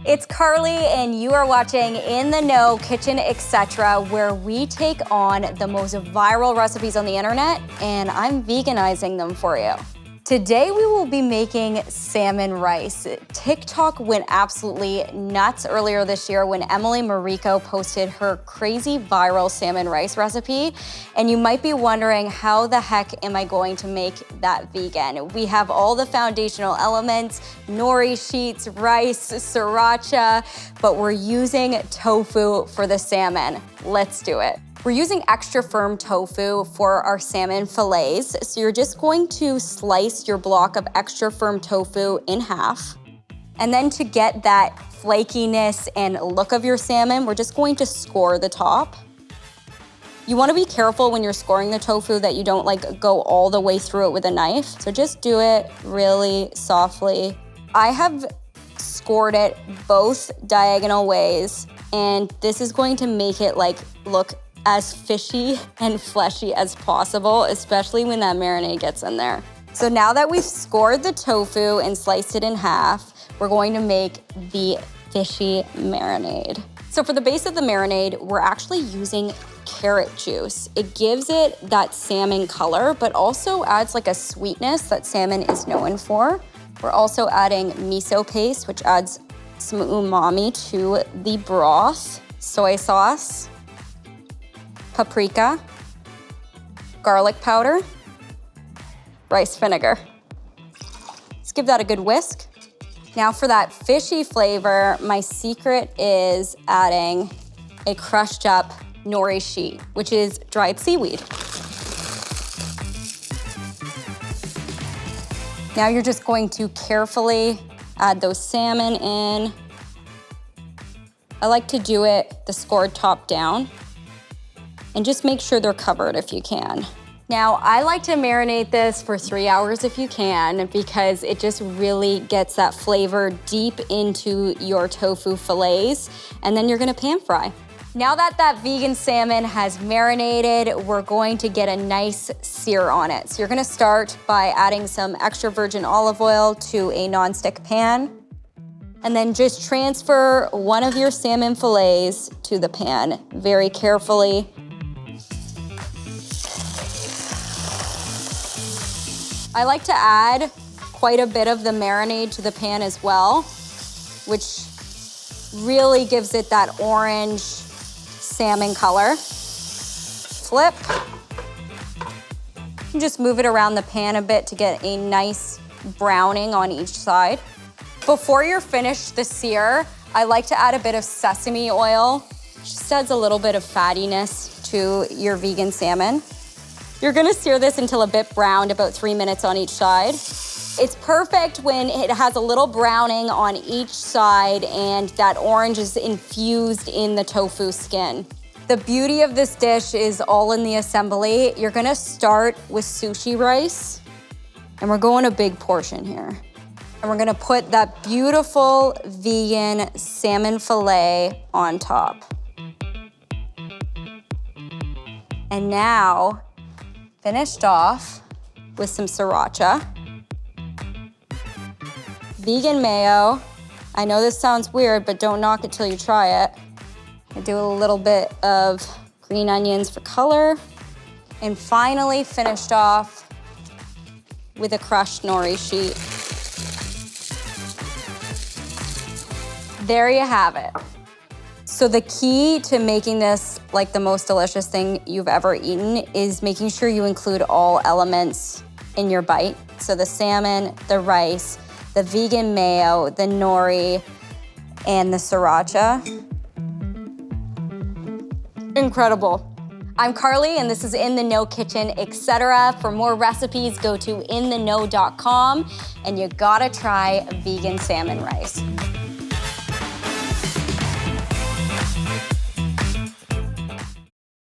It's Carleigh, and you are watching In the Know Kitchen Etc., where we take on the most viral recipes on the internet, and I'm veganizing them for you. Today we will be making salmon rice. TikTok went absolutely nuts earlier this year when Emily Mariko posted her crazy viral salmon rice recipe. And you might be wondering, how the heck am I going to make that vegan? We have all the foundational elements, nori sheets, rice, sriracha, but we're using tofu for the salmon. Let's do it. We're using extra firm tofu for our salmon fillets. So you're just going to slice your block of extra firm tofu in half. And then to get that flakiness and look of your salmon, we're just going to score the top. You wanna be careful when you're scoring the tofu that you don't go all the way through it with a knife. So just do it really softly. I have scored it both diagonal ways, and this is going to make it look as fishy and fleshy as possible, especially when that marinade gets in there. So now that we've scored the tofu and sliced it in half, we're going to make the fishy marinade. So for the base of the marinade, we're actually using carrot juice. It gives it that salmon color, but also adds a sweetness that salmon is known for. We're also adding miso paste, which adds some umami to the broth, soy sauce, paprika, garlic powder, rice vinegar. Let's give that a good whisk. Now for that fishy flavor, my secret is adding a crushed up nori sheet, which is dried seaweed. Now you're just going to carefully add those salmon in. I like to do it the scored top down. And just make sure they're covered if you can. Now, I like to marinate this for 3 hours if you can, because it just really gets that flavor deep into your tofu fillets, and then you're gonna pan fry. Now that vegan salmon has marinated, we're going to get a nice sear on it. So you're gonna start by adding some extra virgin olive oil to a nonstick pan, and then just transfer one of your salmon fillets to the pan very carefully. I like to add quite a bit of the marinade to the pan as well, which really gives it that orange salmon color. Flip. And just move it around the pan a bit to get a nice browning on each side. Before you're finished the sear, I like to add a bit of sesame oil. Just adds a little bit of fattiness to your vegan salmon. You're gonna sear this until a bit browned, about 3 minutes on each side. It's perfect when it has a little browning on each side and that orange is infused in the tofu skin. The beauty of this dish is all in the assembly. You're gonna start with sushi rice, and we're going a big portion here. And we're gonna put that beautiful vegan salmon fillet on top. And now, finished off with some sriracha, vegan mayo. I know this sounds weird, but don't knock it till you try it. I do a little bit of green onions for color. And finally finished off with a crushed nori sheet. There you have it. So the key to making this the most delicious thing you've ever eaten is making sure you include all elements in your bite. So the salmon, the rice, the vegan mayo, the nori, and the sriracha. Incredible. I'm Carleigh, and this is In the Know Kitchen Etc. For more recipes, go to intheknow.com, and you gotta try vegan salmon rice.